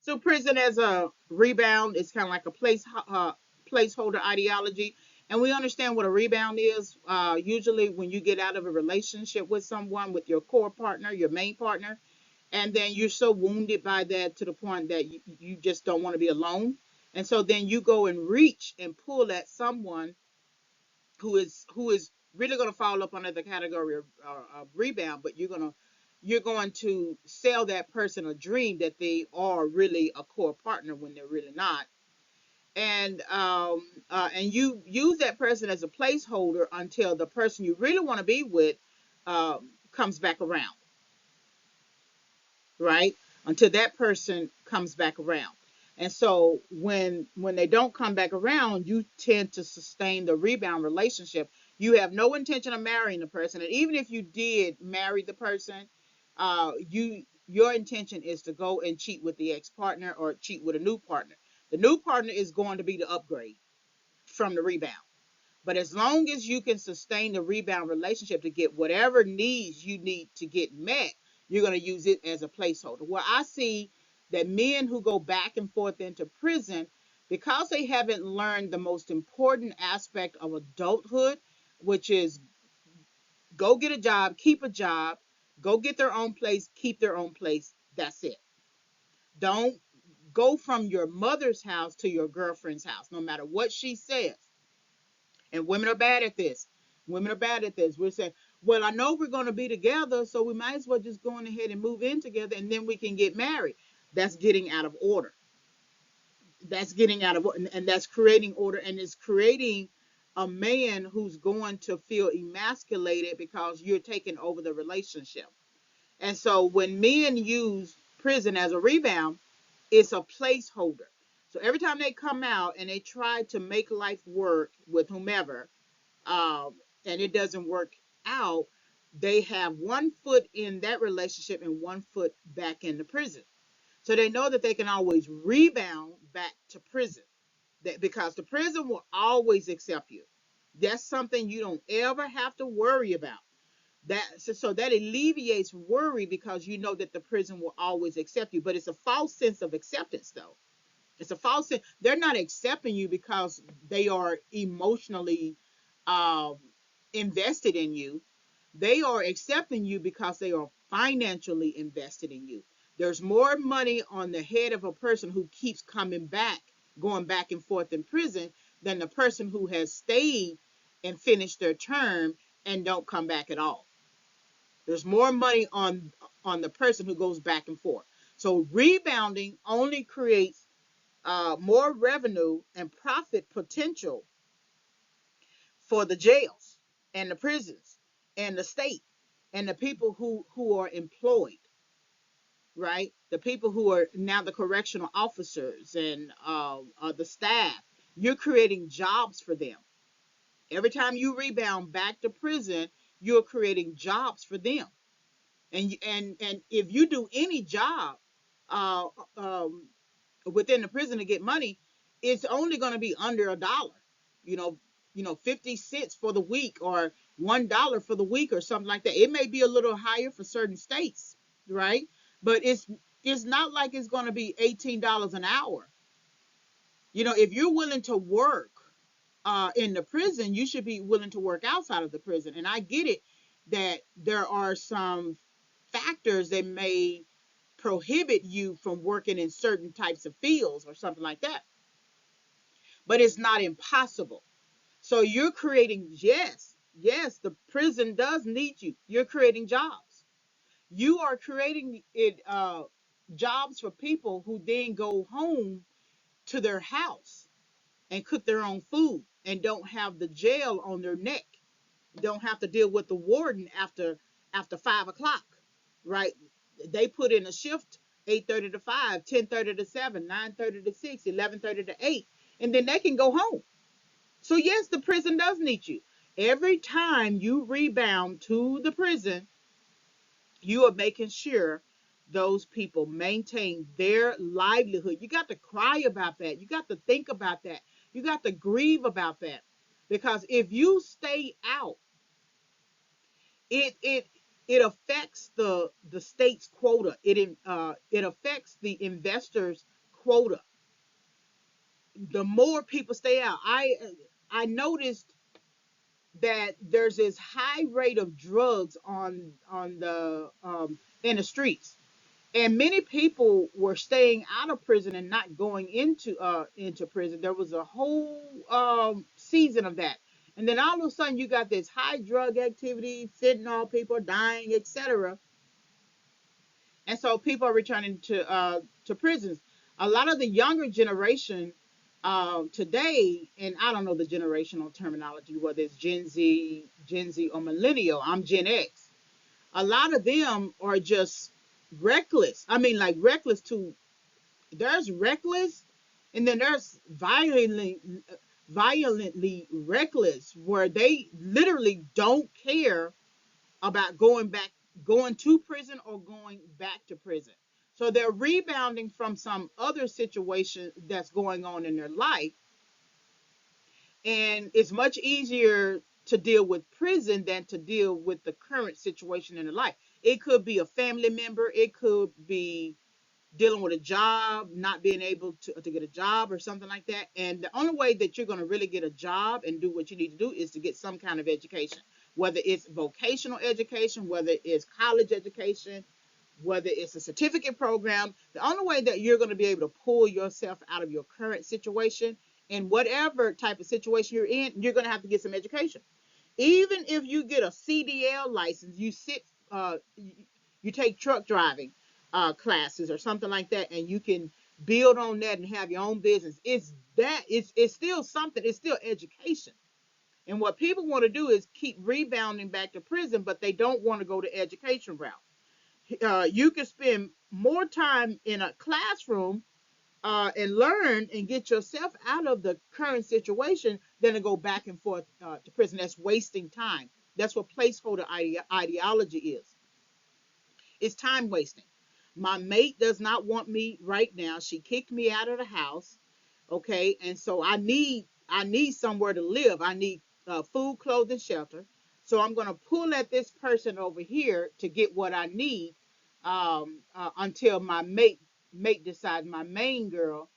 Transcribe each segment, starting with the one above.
So prison as a rebound is kind of like a placeholder ideology, and we understand what a rebound is. Usually, when you get out of a relationship with someone, with your core partner, your main partner, and then you're so wounded by that to the point that you just don't want to be alone, and so then you go and reach and pull at someone who is really going to fall up under the category of rebound, but you're going to sell that person a dream that they are really a core partner when they're really not, and you use that person as a placeholder until the person you really want to be with comes back around, right? Until that person comes back around. And so when they don't come back around, you tend to sustain the rebound relationship. You have no intention of marrying the person, and even if you did marry the person, your intention is to go and cheat with the ex partner or cheat with a new partner. The new partner is going to be the upgrade from the rebound. But as long as you can sustain the rebound relationship to get whatever needs you need to get met, you're going to use it as a placeholder. Where I see that men who go back and forth into prison, because they haven't learned the most important aspect of adulthood, which is go get a job, keep a job, go get their own place, keep their own place. That's it. Don't go from your mother's house to your girlfriend's house, no matter what she says. And women are bad at this. Women are bad at this. We're saying, well, I know we're going to be together, so we might as well just go on ahead and move in together and then we can get married. That's getting out of order. That's getting out of order. And that's creating order, and it's creating a man who's going to feel emasculated because you're taking over the relationship. And so when men use prison as a rebound, it's a placeholder. So every time they come out and they try to make life work with whomever, and it doesn't work out, they have one foot in that relationship and one foot back in the prison. So they know that they can always rebound back to prison, that because the prison will always accept you. That's something you don't ever have to worry about. So that alleviates worry because you know that the prison will always accept you. But it's a false sense of acceptance, though. It's a false sense. They're not accepting you because they are emotionally um, invested in you. They are accepting you because they are financially invested in you. There's more money on the head of a person who keeps coming back, going back and forth in prison, than the person who has stayed and finished their term and don't come back at all. There's more money on the person who goes back and forth. So rebounding only creates more revenue and profit potential for the jails and the prisons and the state and the people who are employed, right? The people who are now the correctional officers and the staff. You're creating jobs for them. Every time you rebound back to prison, you're creating jobs for them. And if you do any job uh, um, within the prison to get money, it's only going to be under $1. You know, 50 cents for the week or $1 for the week or something like that. It may be a little higher for certain states, right? But it's not like it's going to be $18 an hour. If you're willing to work in the prison, you should be willing to work outside of the prison. And I get it that there are some factors that may prohibit you from working in certain types of fields or something like that, but it's not impossible. So you're creating, yes, the prison does need you. You're creating jobs. You are creating jobs for people who then go home to their house and cook their own food and don't have the jail on their neck. Don't have to deal with the warden after 5 o'clock, right? They put in a shift 8:30 to 5, 10:30 to 7, 9:30 to 6, 11:30 to 8, and then they can go home. So yes, the prison does need you. Every time you rebound to the prison, you are making sure those people maintain their livelihood. You got to cry about that. You got to think about that. You got to grieve about that. Because if you stay out, it it it affects the state's quota. It affects the investors' quota. The more people stay out, I noticed that there's this high rate of drugs on the in the streets, and many people were staying out of prison and not going into prison. There was a whole season of that, and then all of a sudden you got this high drug activity, fentanyl, people dying, etc. And so people are returning to prisons. A lot of the younger generation today, and I don't know the generational terminology, whether it's Gen Z or millennial. I'm Gen X. A lot of them are just reckless. I mean, like reckless to there's reckless, and then there's violently reckless, where they literally don't care about going to prison or going back to prison. So they're rebounding from some other situation that's going on in their life. And it's much easier to deal with prison than to deal with the current situation in their life. It could be a family member, it could be dealing with a job, not being able to get a job or something like that. And the only way that you're going to really get a job and do what you need to do is to get some kind of education, whether it's vocational education, whether it's college education, whether it's a certificate program. The only way that you're going to be able to pull yourself out of your current situation, and whatever type of situation you're in, you're going to have to get some education. Even if you get a CDL license, you take truck driving classes or something like that, and you can build on that and have your own business. It's still something. It's still education. And what people want to do is keep rebounding back to prison, but they don't want to go the education route. You can spend more time in a classroom and learn and get yourself out of the current situation than to go back and forth to prison. That's wasting time. That's what placeholder ideology is. It's time wasting. My mate does not want me right now. She kicked me out of the house. Okay, and so I need somewhere to live. I need food, clothing, shelter. So I'm going to pull at this person over here to get what I need until my mate decides, my main girl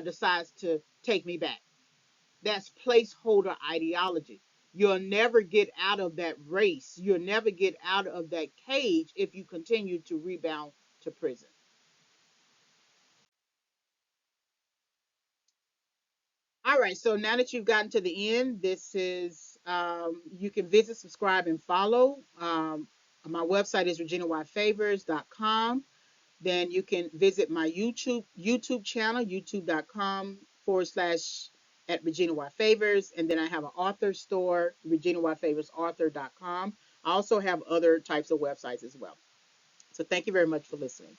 decides to take me back. That's placeholder ideology. You'll never get out of that race. You'll never get out of that cage if you continue to rebound to prison. All right, so now that you've gotten to the end, this is you can visit, subscribe, and follow. My website is reginayfavors.com. Then you can visit my YouTube channel, youtube.com// at Regina Y. Favors. And then I have an author store, reginayfavorsauthor.com. I also have other types of websites as well. So thank you very much for listening.